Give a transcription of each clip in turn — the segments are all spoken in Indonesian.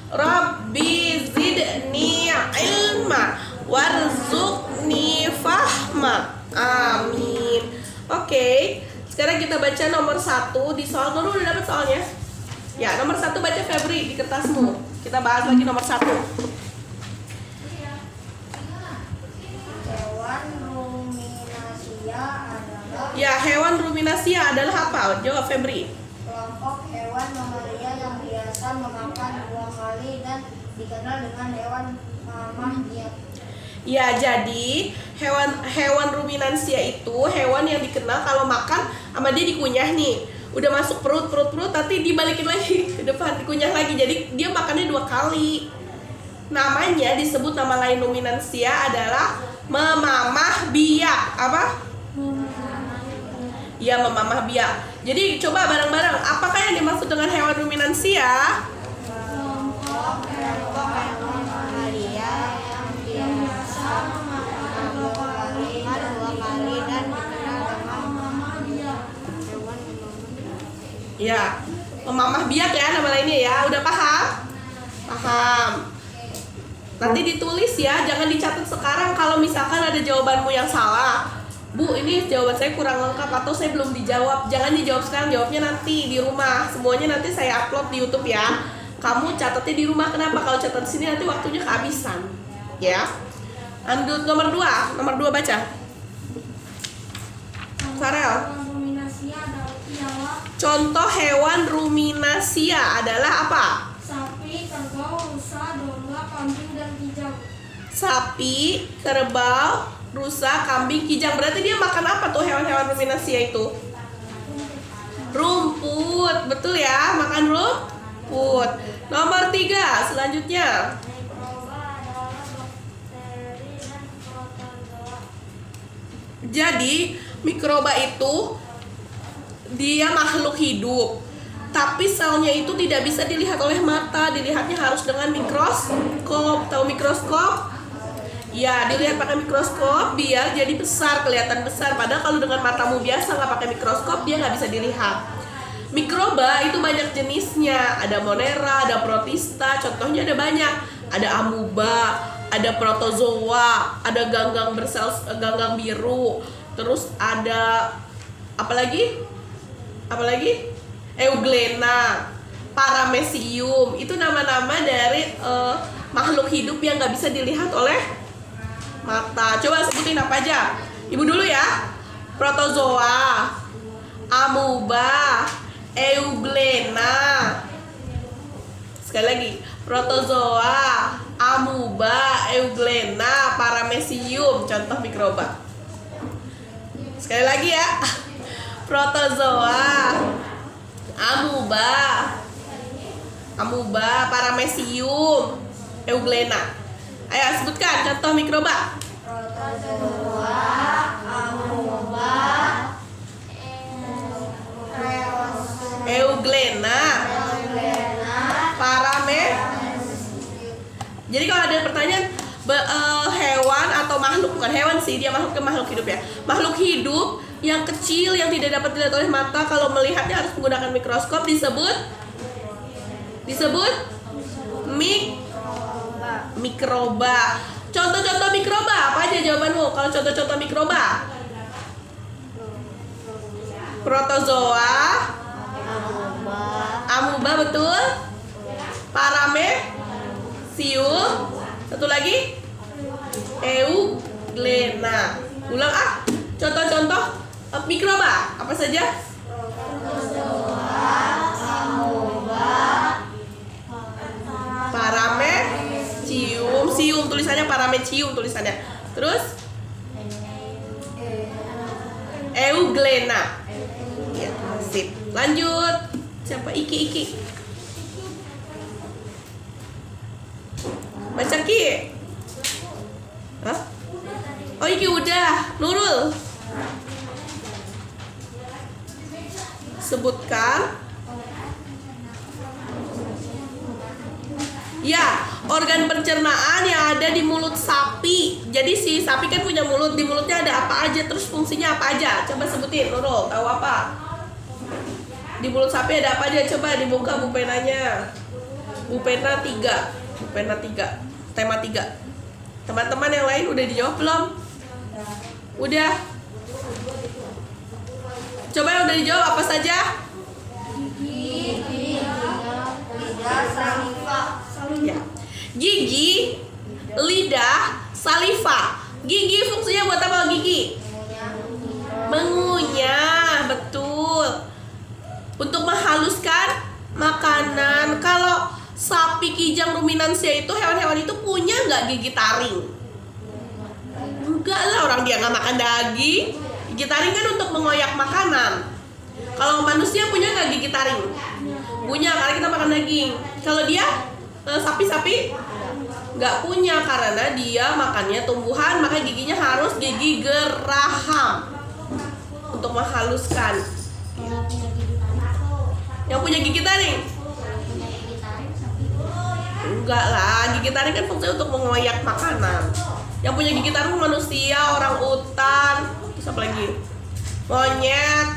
Rabbi zidni ilma warzuqni fahma. Amin. Oke, sekarang kita baca nomor 1 di soal. Nurul udah dapat soalnya? Ya, nomor 1 baca Febri di kertasmu. Kita bahas lagi nomor 1. Ya, hewan ruminasia adalah apa? Jawab Febri. Kelompok hewan mamalia yang biasa memakan 2 kali dan dikenal dengan hewan mammalia. Ya, jadi hewan ruminansia itu hewan yang dikenal kalau makan sama dia dikunyah nih. Udah masuk perut, nanti dibalikin lagi ke depan, dikunyah lagi. Jadi dia makannya 2 kali. Namanya disebut nama lain ruminansia adalah memamah biak. Apa? Ya, memamah biak. Jadi coba bareng-bareng, apakah yang dimaksud dengan hewan ruminansia? Kelompok hewan mamalia yang biasa memakan 2 kali dan dikenal dengan mamalia. Ya, memamah biak ya nama lainnya ya. Udah paham? Paham. Nanti ditulis ya, jangan dicatat sekarang kalau misalkan ada jawabanmu yang salah. Bu, ini jawaban saya kurang lengkap atau saya belum dijawab. Jangan dijawab sekarang, jawabnya nanti di rumah. Semuanya nanti saya upload di YouTube ya. Kamu catatnya di rumah. Kenapa? Kalau catat di sini nanti waktunya kehabisan. Ya. Lanjut nomor 2. Nomor 2 baca. Farel. Contoh hewan ruminasia adalah apa? Sapi, kerbau, rusa, domba, kambing, dan kijang. Sapi, kerbau, rusa, kambing, kijang. Berarti dia makan apa tuh hewan-hewan ruminasia itu? Rumput. Betul ya, makan rumput. Nomor 3, selanjutnya. Jadi mikroba itu dia makhluk hidup, tapi selnya itu tidak bisa dilihat oleh mata, dilihatnya harus dengan mikroskop. Tahu mikroskop? Ya, dilihat pakai mikroskop biar jadi besar, kelihatan besar. Padahal kalau dengan matamu biasa nggak pakai mikroskop dia nggak bisa dilihat. Mikroba itu banyak jenisnya, ada monera, ada protista, contohnya ada banyak. Ada amuba, ada protozoa, ada ganggang biru, terus ada apa lagi? Euglena, paramecium. Itu nama-nama dari makhluk hidup yang nggak bisa dilihat oleh mata. Coba sebutin apa aja. Ibu dulu ya. Protozoa, amuba, euglena. Sekali lagi. Protozoa, amuba, euglena, paramecium. Contoh mikroba. Sekali lagi ya. Protozoa, amuba, paramecium, euglena. Ayo sebutkan contoh mikroba. Protozoa, amuba, euglena, Jadi kalau ada pertanyaan hewan atau makhluk, bukan hewan sih, dia makhluk hidup ya. Makhluk hidup yang kecil yang tidak dapat dilihat oleh mata, kalau melihatnya harus menggunakan mikroskop disebut mikroba. Contoh-contoh mikroba apa aja jawabanmu? Kalau contoh-contoh mikroba, protozoa, amuba betul, paramecium, satu lagi euglena. Ulang contoh-contoh mikroba apa saja? Paramecium, tulisannya paramecium tulisannya. Terus euglena. Ya, sip. Lanjut. Siapa? Iki. Baca Ki. Hah? Oh, Iki udah. Nurul. Sebutkan. Ya, organ pencernaan yang ada di mulut sapi. Jadi si sapi kan punya mulut, di mulutnya ada apa aja, terus fungsinya apa aja? Coba sebutin, Nurul, tahu apa? Di mulut sapi ada apa aja? Coba dibuka buku penanya. Bupena 3. Bupena 3. Tema 3. Teman-teman yang lain udah dijawab belum? Udah. Coba yang udah dijawab apa saja? Gigi, lidah, saliva. Ya. Gigi, lidah, saliva. Gigi fungsinya buat apa gigi? Mengunyah, betul. Untuk menghaluskan makanan. Kalau sapi, kijang, ruminansia itu hewan-hewan itu punya nggak gigi taring? Enggak lah, orang dia nggak makan daging. Gigi taring kan untuk mengoyak makanan. Kalau manusia punya nggak gigi taring? Punya, karena kita makan daging. Kalau dia sapi-sapi nggak punya karena dia makannya tumbuhan, maka giginya harus gigi geraham untuk menghaluskan. Yang punya gigi taring? Enggak lah, gigi taring kan fungsinya untuk mengoyak makanan. Yang punya gigi taring manusia, orang utan, terus apa lagi? Monyet.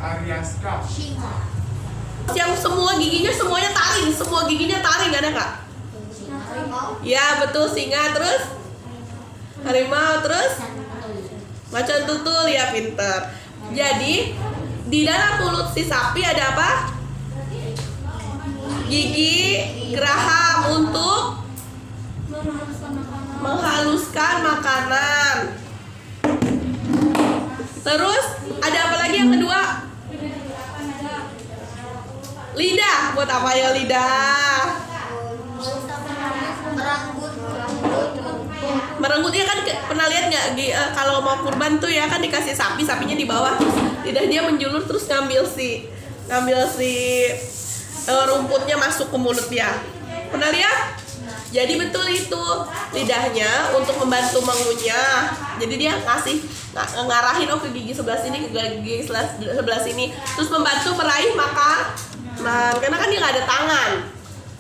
Ariaska. Yang semua giginya semuanya taring, semua giginya taring, ada nggak? Ya betul, singa, terus harimau, terus macan tutul, ya pinter. Jadi di dalam mulut si sapi ada apa? Gigi geraham untuk menghaluskan makanan. Terus ada apa lagi yang kedua? Lidah. Buat apa ya lidah? Merenggutnya kan pernah lihat nggak kalau mau kurban tuh ya kan dikasih sapi, sapinya di bawah, terus lidah dia menjulur terus ngambil si rumputnya masuk ke mulut dia. Pernah lihat? Jadi betul itu, lidahnya untuk membantu mengunyah. Jadi dia ngarahin ke gigi sebelah sini, ke gigi sebelah sini, terus membantu meraih makanan. Karena kan dia nggak ada tangan,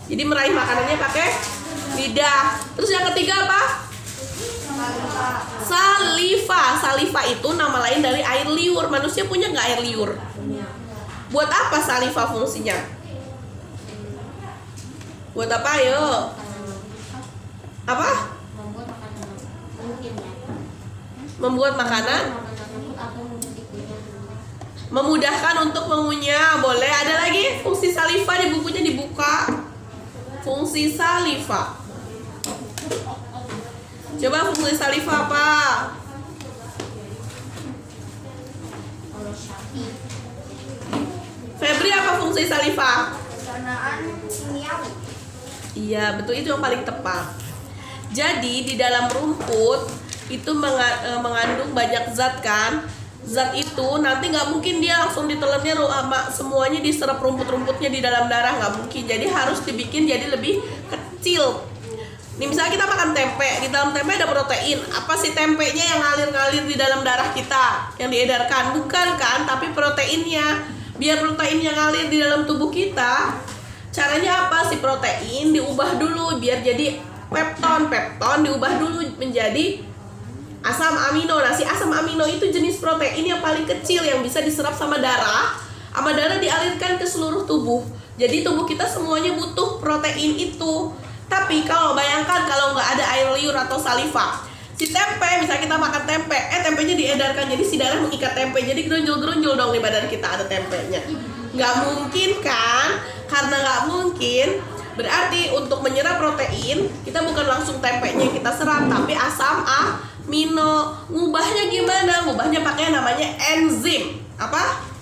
jadi meraih makanannya pakai lidah. Terus yang ketiga apa? Saliva. Saliva itu nama lain dari air liur. Manusia punya nggak air liur? Buat apa saliva fungsinya? Buat apa ayo? Apa? Membuat makanan? Memudahkan untuk mengunyah. Boleh. Ada lagi fungsi saliva di bukunya, dibuka. Fungsi saliva. Coba fungsi saliva apa? Febri, apa fungsi saliva? Pencernaan kimiawi. Iya, betul, itu yang paling tepat. Jadi di dalam rumput itu mengandung banyak zat kan. Zat itu nanti nggak mungkin dia langsung ditelannya semuanya diserap rumput-rumputnya di dalam darah, nggak mungkin. Jadi harus dibikin jadi lebih kecil. Nih misalnya kita makan tempe, di dalam tempe ada protein. Apa sih tempenya yang ngalir-ngalir di dalam darah kita yang diedarkan? Bukan kan, tapi proteinnya. Biar proteinnya ngalir di dalam tubuh kita, caranya apa? Si protein diubah dulu biar jadi pepton. Pepton diubah dulu menjadi asam amino. Nah, si asam amino itu jenis protein yang paling kecil yang bisa diserap sama darah. Sama darah dialirkan ke seluruh tubuh. Jadi tubuh kita semuanya butuh protein itu. Tapi kalau bayangkan kalau nggak ada air liur atau saliva, si tempe, misalnya kita makan tempe, tempenya diedarkan, jadi si darah mengikat tempe, jadi gerunjul-gerunjul dong di badan kita ada tempenya. Nggak mungkin kan? Karena nggak mungkin, berarti untuk menyerap protein kita bukan langsung tempenya yang kita serap, tapi asam amino. Ngubahnya gimana? Ngubahnya pakai namanya enzim. Apa?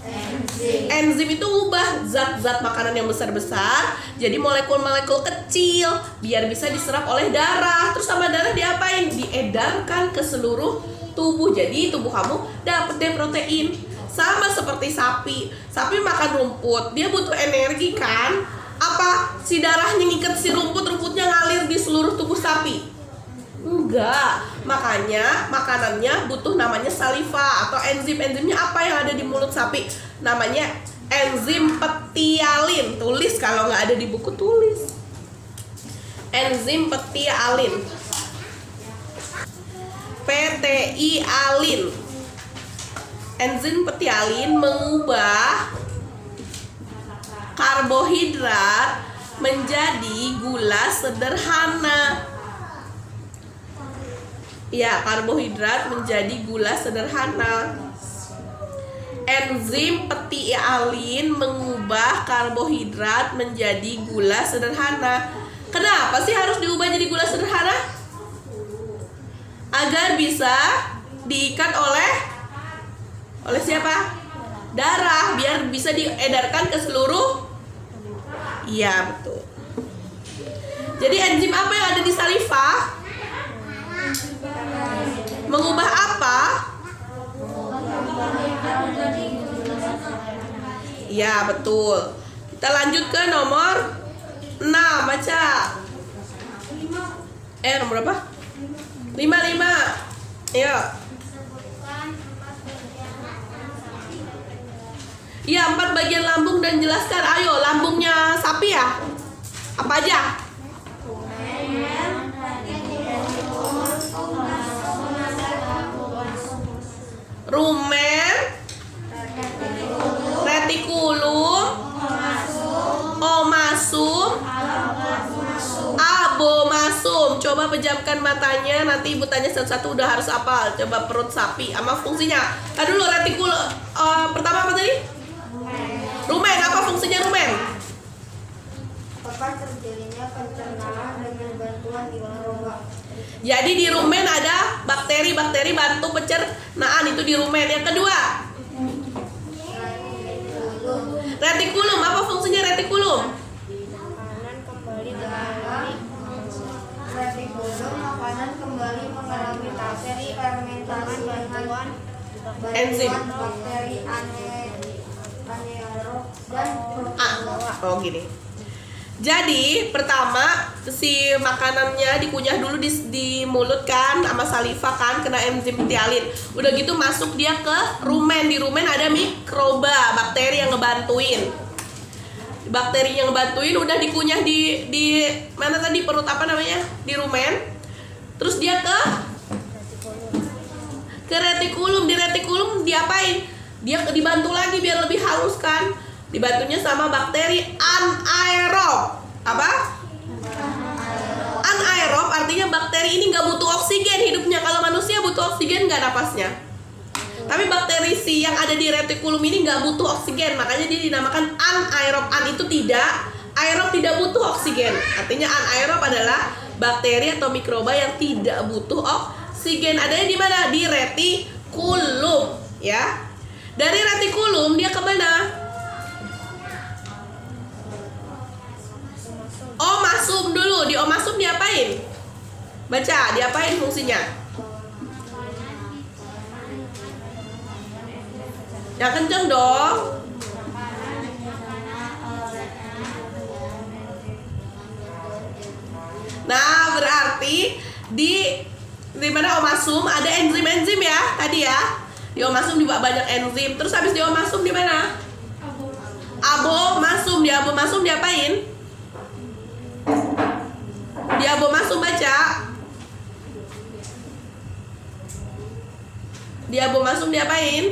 Enzim itu ngubah zat-zat makanan yang besar-besar jadi molekul-molekul kecil biar bisa diserap oleh darah. Terus sama darah diapain? Diedarkan ke seluruh tubuh. Jadi tubuh kamu dapat deh protein. Sama seperti sapi. Sapi makan rumput, dia butuh energi kan? Apa? Si darahnya ngikat si rumput, rumputnya ngalir di seluruh tubuh sapi? Enggak. Makanya makanannya butuh namanya saliva atau enzim. Enzimnya apa yang ada di mulut sapi? Namanya enzim petialin. Tulis kalau nggak ada di buku, tulis. Enzim petialin. PTI-alin. Enzim petialin mengubah karbohidrat menjadi gula sederhana. Ya, karbohidrat menjadi gula sederhana. Enzim petialin mengubah karbohidrat menjadi gula sederhana. Kenapa sih harus diubah jadi gula sederhana? Agar bisa diikat oleh siapa? Darah, biar bisa diedarkan ke seluruh. Iya, betul. Jadi enzim apa yang ada di saliva mengubah apa? Iya, betul. Kita lanjut ke nomor 6, baca. Nomor berapa? 5. Ayo. Iya, 4 bagian lambung dan jelaskan. Ayo, lambungnya sapi ya? Apa aja? Rumen, retikulum, omasum, abomasum. Coba pejamkan matanya, nanti ibu tanya satu-satu, udah harus hafal. Coba perut sapi sama fungsinya. Dulu retikulum, pertama apa tadi? Rumen, apa fungsinya rumen? Apakah terjadinya pencernaan dengan bantuan mikroba? Jadi di rumen ada bakteri bantu pencernaan, itu di rumen. Yang kedua, retikulum, apa fungsinya retikulum? Makanan kembali mengalami makanan kembali mengalami bakteri fermentasi dengan Enzim. bakteri anaerob dan Oh gini. Jadi pertama si makanannya dikunyah dulu di mulut kan, sama saliva kan, kena enzim petialin. Udah gitu masuk dia ke rumen. Di rumen ada mikroba, bakteri yang ngebantuin. Bakteri yang ngebantuin udah dikunyah di mana tadi, perut apa namanya? Di rumen. Terus dia ke retikulum. Di retikulum diapain? Dia dibantu lagi biar lebih halus kan. Dibantunya sama bakteri anaerob. Apa? Anaerob artinya bakteri ini nggak butuh oksigen hidupnya. Kalau manusia butuh oksigen nggak napasnya. Tapi bakteri si yang ada di retikulum ini nggak butuh oksigen, makanya dia dinamakan anaerob. An itu tidak, aerob tidak butuh oksigen. Artinya anaerob adalah bakteri atau mikroba yang tidak butuh oksigen. Adanya di mana? Di retikulum, ya. Dari retikulum dia ke mana? Omasum dulu. Di omasum diapain? Baca, diapain fungsinya? Yang kenceng dong. Nah, berarti di mana omasum ada enzim-enzim ya tadi ya. Di omasum juga banyak enzim. Terus habis di omasum di mana? Abomasum. Di abomasum diapain? Di abomasum baca. Di abomasum diapain?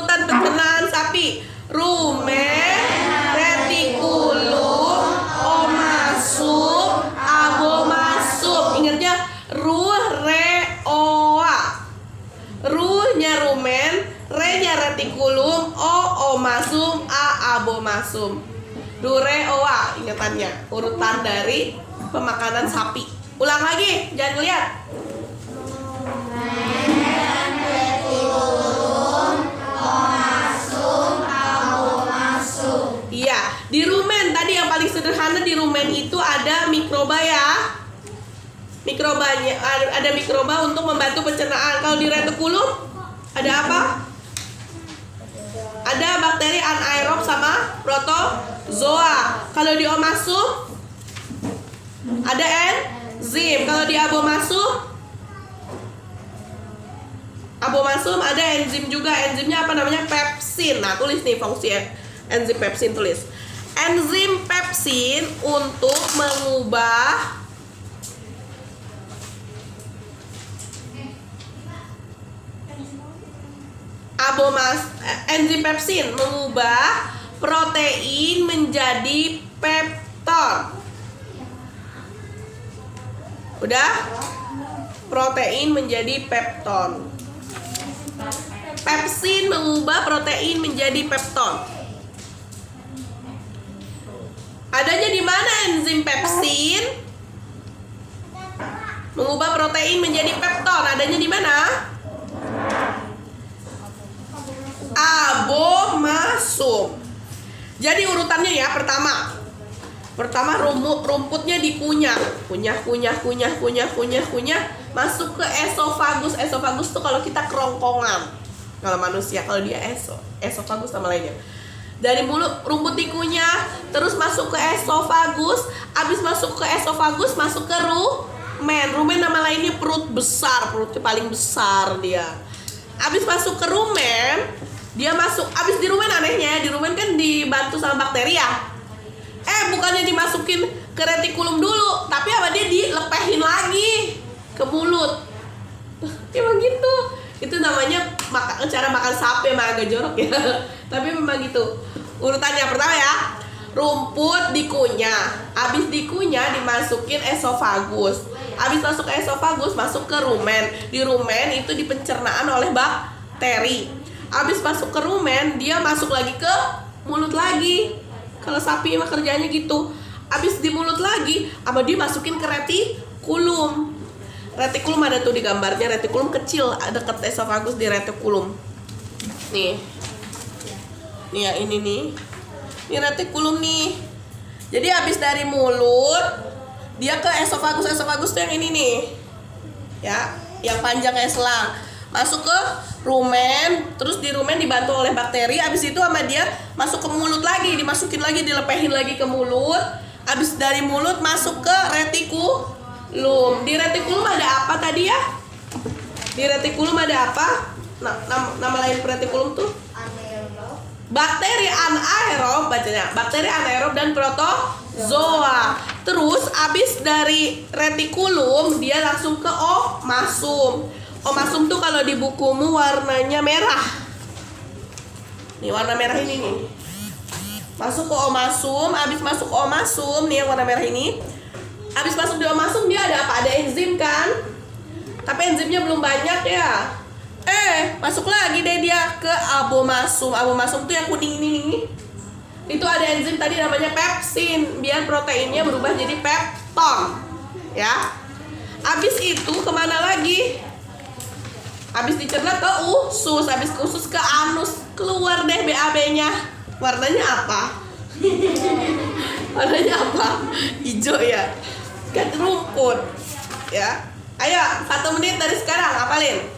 Urutan pencernaan sapi. Rumen, retikulum, omasum, abomasum. Ingatnya ru, re, oa. Ru-nya rumen, re-nya retikulum, o, omasum, a, abomasum. Ru, re, oa. Ingatannya urutan dari pemakanan sapi. Ulang lagi, jangan lihat. Iya, di rumen tadi yang paling sederhana, di rumen itu ada mikroba ya. Mikrobanya ada mikroba untuk membantu pencernaan. Kalau di retikulum ada apa? Ada bakteri anaerob sama protozoa. Kalau di omasum ada enzim. Kalau di abomasum ada enzim juga. Enzimnya apa namanya? Pepsin. Nah, tulis nih fungsi enzim pepsin, tulis. Enzim pepsin untuk mengubah enzim pepsin mengubah protein menjadi pepton. Udah? Protein menjadi pepton. Pepsin mengubah protein menjadi pepton. Adanya di mana enzim pepsin mengubah protein menjadi pepton? Adanya di mana? Abomasum. Jadi urutannya ya, pertama rumputnya dikunyah, kunyah, masuk ke esofagus. Esofagus tuh kalau kita kerongkongan, kalau manusia, kalau dia esofagus sama lainnya. Dari mulut rumput dikunyah, terus masuk ke esofagus, habis masuk ke esofagus masuk ke rumen. Rumen nama lainnya perut besar, perutnya paling besar dia. Habis masuk ke rumen, dia masuk, habis di rumen anehnya, di rumen kan dibantu sama bakteri ya. Bukannya dimasukin ke retikulum dulu, tapi apa dia dilepehin lagi ke mulut. Emang gitu. Itu namanya cara makan sapi, emang agak jorok ya. Tapi memang gitu. Urutannya pertama ya, rumput dikunyah, habis dikunyah dimasukin esofagus. Habis masuk ke esofagus masuk ke rumen. Di rumen itu di pencernaan oleh bakteri. Habis masuk ke rumen dia masuk lagi ke mulut lagi. Kalau sapi mah kerjanya gitu. Habis di mulut lagi, apa dia masukin ke retikulum. Retikulum ada tuh di gambarnya, retikulum kecil dekat esofagus di retikulum. Nih. Nih ya, ini nih. Ini retikulum nih. Jadi habis dari mulut dia ke esofagus. Esofagus tuh yang ini nih. Ya, yang panjang kayak selang. Masuk ke rumen, terus di rumen dibantu oleh bakteri. Habis itu sama dia masuk ke mulut lagi, dimasukin lagi, dilepehin lagi ke mulut. Habis dari mulut masuk ke retikulum. Di retikulum ada apa tadi ya? Di retikulum ada apa? Nama lain retikulum tuh? Anaerob. Bakteri anaerob bacanya. Bakteri anaerob dan protozoa. Terus abis dari retikulum dia langsung ke omasum. Omasum tuh kalau di bukumu warnanya merah. Nih warna merah ini nih. Masuk ke omasum, abis masuk ke omasum nih yang warna merah ini. Abis masuk di omasum dia ada apa? Ada enzim kan? Tapi enzimnya belum banyak ya. Masuk lagi deh dia ke abomasum. Abomasum tuh yang kuning ini. Itu ada enzim tadi namanya pepsin, biar proteinnya berubah jadi pepton. Ya. Abis itu kemana lagi? Habis dicerna ke usus, habis ke usus ke anus, keluar deh BAB-nya. Warnanya apa? Warnanya apa? Hijau ya. Kan rumput. Ya. Ayo, 1 menit dari sekarang, hafalin.